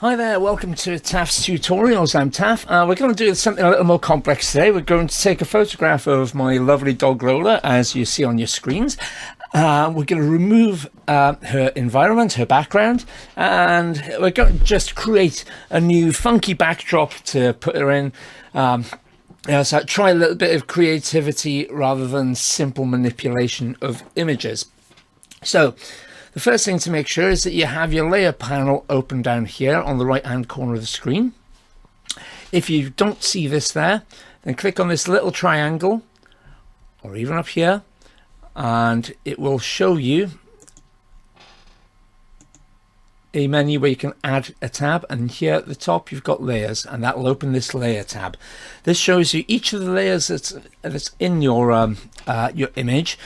Hi there, welcome to Taff's Tutorials. I'm Taff. We're going to do something a little more complex today. We're going to take a photograph of my lovely dog Lola, as you see on your screens. We're going to remove her environment, her background, and we're going to just create a new funky backdrop to put her in. So try a little bit of creativity rather than simple manipulation of images. So the first thing to make sure is that you have your layer panel open down here on the right hand corner of the screen. If you don't see this there, then click on this little triangle or even up here and it will show you a menu where you can add a tab, and here at the top you've got layers, and that will open this layer tab. This shows you each of the layers that's in your image,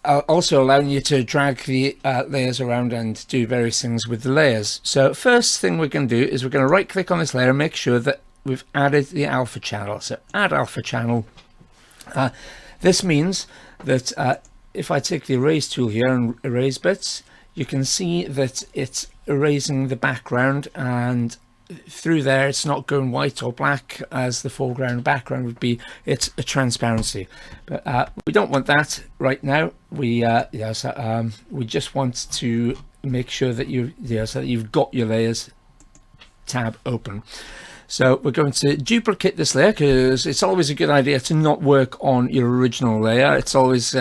also allowing you to drag the layers around and do various things with the layers. So first thing we're going to do is we're going to right click on this layer and make sure that we've added the alpha channel. So add alpha channel. This means that if I take the erase tool here and erase bits, you can see that it's erasing the background, and through there it's not going white or black as the foreground background would be. It's a transparency, but we don't want that right now. We just want to make sure that so that you've got your layers tab open. So we're going to duplicate this layer because it's always a good idea to not work on your original layer. It's always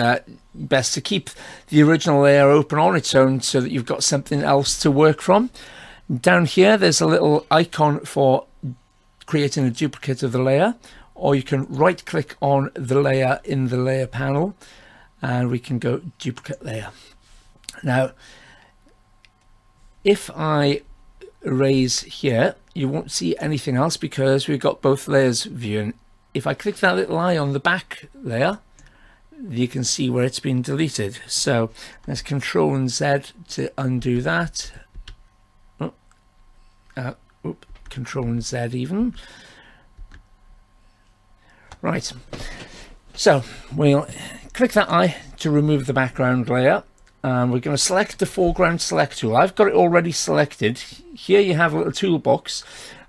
best to keep the original layer open on its own so that you've got something else to work from. Down here there's a little icon for creating a duplicate of the layer, or you can right click on the layer in the layer panel and we can go duplicate layer. Now if I erase here, you won't see anything else because we've got both layers viewing. If I click that little eye on the back layer, you can see where it's been deleted. So let's Control and Z to undo that. Control and Z even. Right, so we'll click that eye to remove the background layer, and we're going to select the foreground select tool. I've got it already selected. Here you have a little toolbox.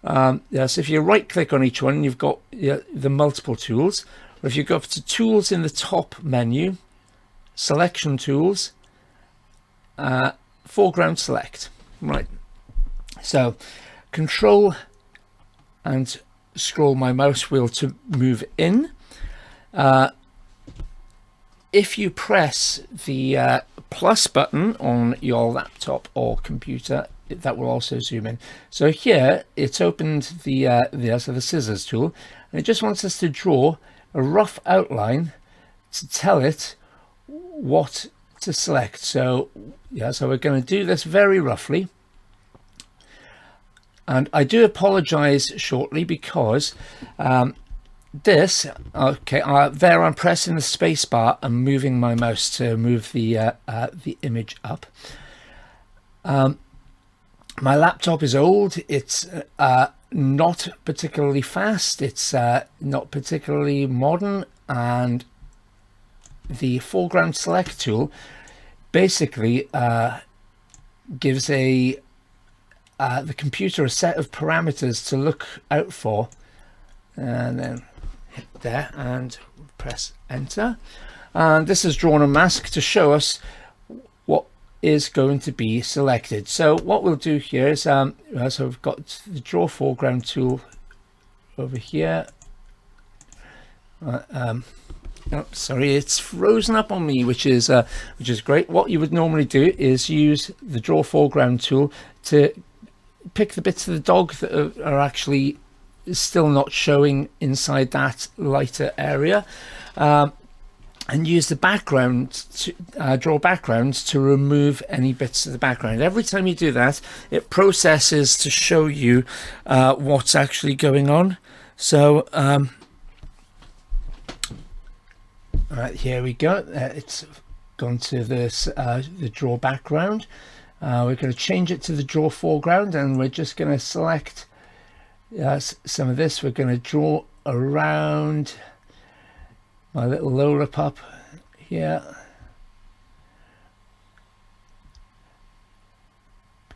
So if you right click on each one, you've got the multiple tools. Or if you go up to tools in the top menu, selection tools, foreground select. Right, so Control and scroll my mouse wheel to move in. If you press the plus button on your laptop or computer, that will also zoom in. So here it's opened the scissors tool, and it just wants us to draw a rough outline to tell it what to select. So so we're going to do this very roughly. And I do apologize shortly because there I'm pressing the space bar and moving my mouse to move the image up. My laptop is old. It's not particularly fast. It's not particularly modern, and the foreground select tool basically gives the computer a set of parameters to look out for, and then hit there and press enter, and this has drawn a mask to show us what is going to be selected. So what we'll do here is so we've got the draw foreground tool over here. Sorry, it's frozen up on me, which is great. What you would normally do is use the draw foreground tool to pick the bits of the dog that are actually still not showing inside that lighter area, and use the background to draw backgrounds to remove any bits of the background. Every time you do that, it processes to show you what's actually going on. So right, here we go. It's gone to this the draw background. We're going to change it to the draw foreground, and we're just going to select some of this. We're going to draw around my little Lola pup here.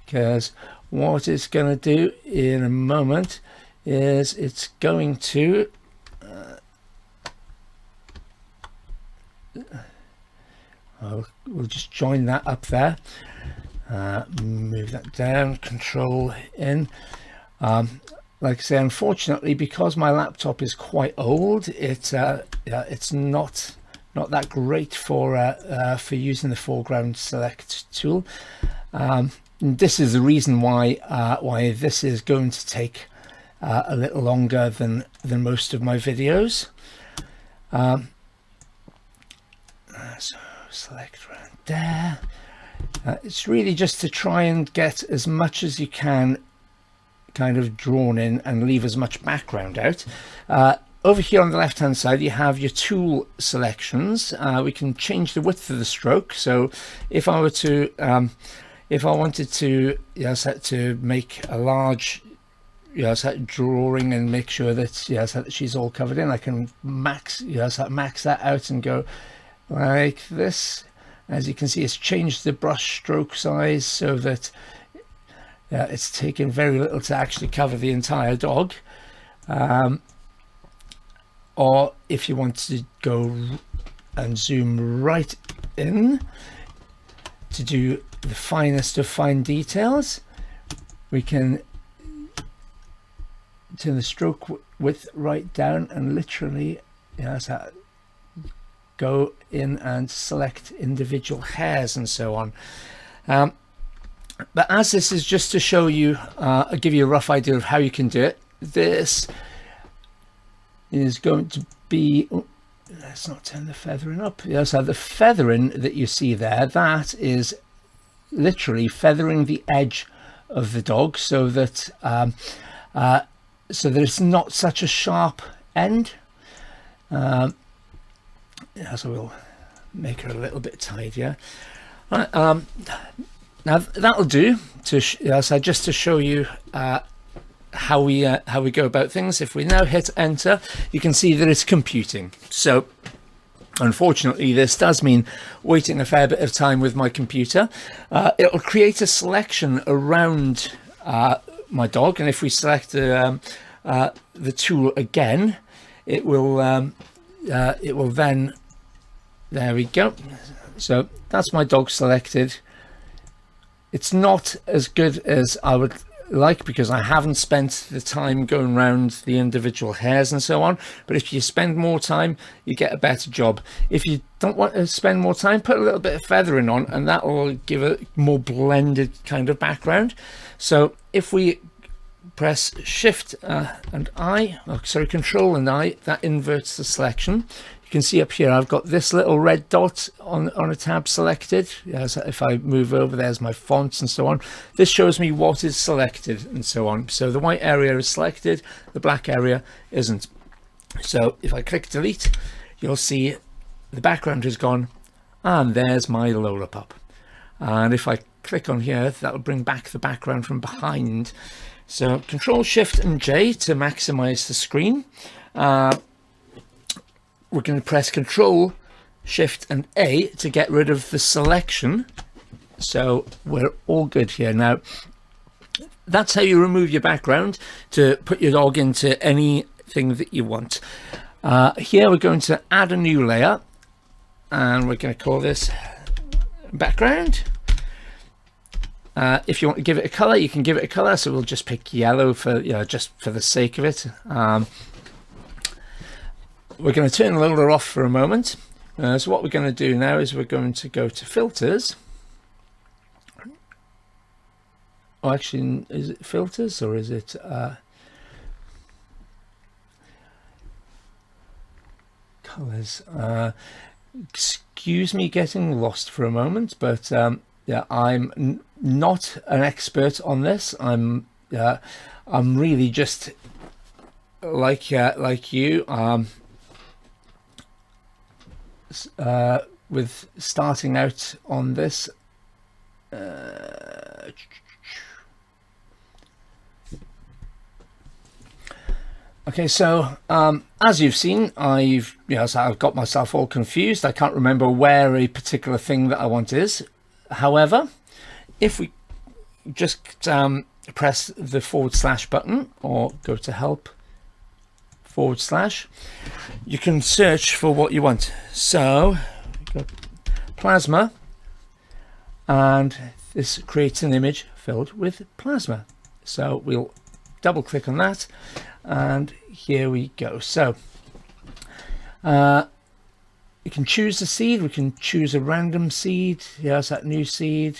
because what it's going to do in a moment is it's going to we'll just join that up there, move that down, control in. Like I say, unfortunately, because my laptop is quite old, it's not that great for using the foreground select tool. This is the reason why this is going to take a little longer than most of my videos. So select around there. It's really just to try and get as much as you can kind of drawn in and leave as much background out. Over here on the left hand side you have your tool selections. We can change the width of the stroke, so if I were to if I wanted to set to make a large set drawing and make sure that that she's all covered in, I can max max that out and go like this. As you can see, it's changed the brush stroke size so that it's taken very little to actually cover the entire dog. Or if you want to go and zoom right in to do the finest of fine details, we can turn the stroke width right down and literally go in and select individual hairs and so on. But as this is just to show you, I'll give you a rough idea of how you can do it. This is going to be, let's not turn the feathering up. So the feathering that you see there, that is literally feathering the edge of the dog so that it's not such a sharp end. So we'll make her a little bit tidier. Right, now that'll do to just to show you how we go about things. If we now hit enter, you can see that it's computing. So unfortunately, this does mean waiting a fair bit of time with my computer. It'll create a selection around my dog, and if we select the tool again, it will then, there we go. So that's my dog selected. It's not as good as I would like because I haven't spent the time going around the individual hairs and so on, but if you spend more time you get a better job. If you don't want to spend more time, put a little bit of feathering on and that will give a more blended kind of background. So if we press shift and I, control and I, that inverts the selection. You can see up here I've got this little red dot on a tab selected. So if I move over, there's my fonts and so on. This shows me what is selected and so on. So the white area is selected, the black area isn't. So if I click delete, you'll see the background is gone and there's my Lola pup. And if I click on here, that'll bring back the background from behind. So control shift and J to maximize the screen. We're going to press control shift and A to get rid of the selection. So we're all good here. Now that's how you remove your background to put your dog into anything that you want. Here we're going to add a new layer and we're going to call this background. If you want to give it a color, you can give it a color. So we'll just pick yellow for just for the sake of it. We're going to turn Lola off for a moment. So what we're going to do now is we're going to go to filters. Oh, actually, is it filters or is it colors? Excuse me getting lost for a moment, but yeah, I'm not an expert on this. I'm really just like you. With starting out on this. Okay, so as you've seen, I've got myself all confused. I can't remember where a particular thing that I want is. However, if we just press the / button or go to help / you can search for what you want. So go plasma, and this creates an image filled with plasma. So we'll double click on that, and here we go. So you can choose the seed. We can choose a random seed. Here's that new seed,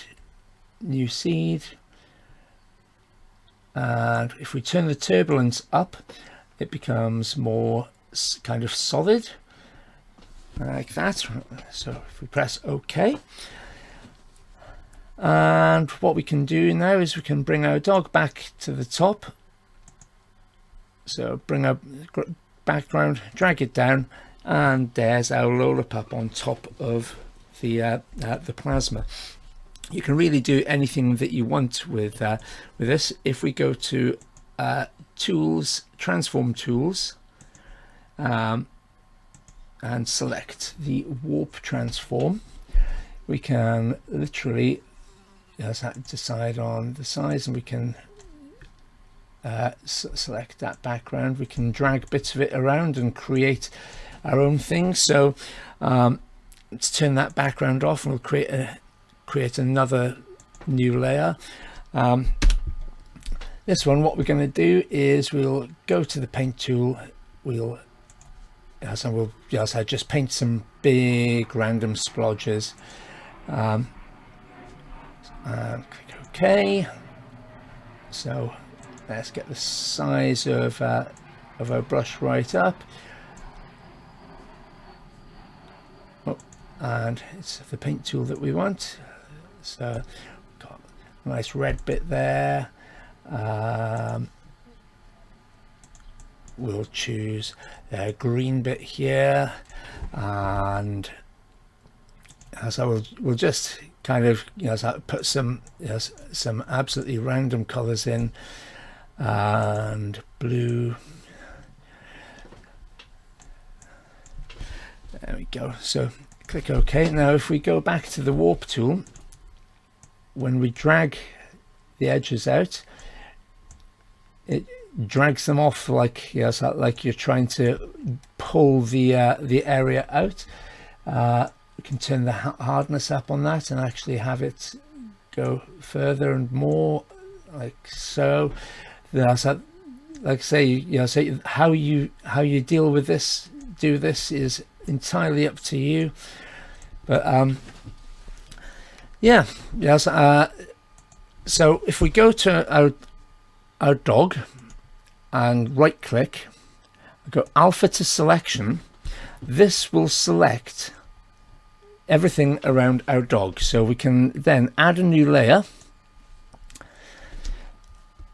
and if we turn the turbulence up, it becomes more kind of solid, like that. So if we press OK, and what we can do now is we can bring our dog back to the top. So bring our background, drag it down, and there's our Lollipop on top of the plasma. You can really do anything that you want with this. If we go to tools, transform tools, and select the warp transform, we can literally decide on the size, and we can select that background. We can drag bits of it around and create our own thing. So let's turn that background off, and we'll create another new layer. This one, what we're going to do is we'll go to the paint tool. We'll just paint some big random splodges, and click OK. So let's get the size of our brush right up. Oh, and it's the paint tool that we want. So got a nice red bit there. We'll choose a green bit here, and so we'll just kind of put some some absolutely random colors in, and blue. There we go. So click OK. Now if we go back to the warp tool, when we drag the edges out, it drags them off like like you're trying to pull the area out. We can turn the hardness up on that and actually have it go further and more, like so. Like I say, so how you deal with this, do this, is entirely up to you. But so if we go to our dog and right click, go alpha to selection, this will select everything around our dog. So we can then add a new layer,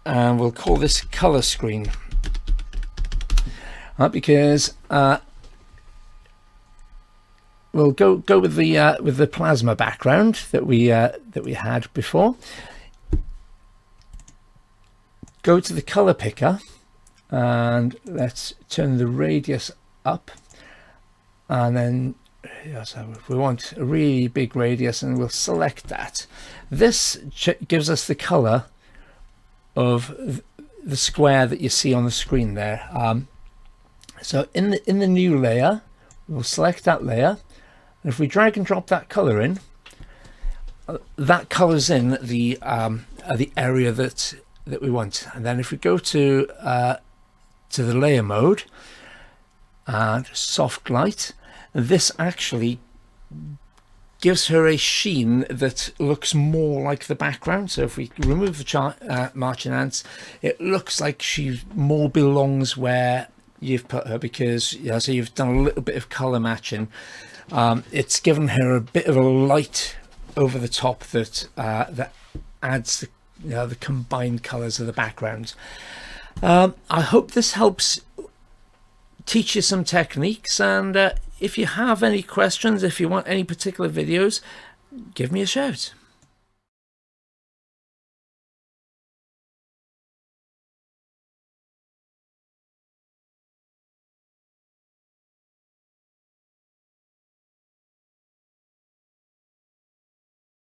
and we'll call this color screen, because we'll go with the plasma background that we had before. Go to the color picker, and let's turn the radius up, and then so if we want a really big radius, and we'll select that. This gives us the color of the square that you see on the screen there. So in the new layer, we'll select that layer, and if we drag and drop that color in, that colors in the area that we want. And then if we go to the layer mode and soft light, this actually gives her a sheen that looks more like the background. So if we remove the marching ants, it looks like she more belongs where you've put her, because so you've done a little bit of color matching. It's given her a bit of a light over the top that that adds the combined colors of the background. I hope this helps teach you some techniques, and if you have any questions, if you want any particular videos, give me a shout.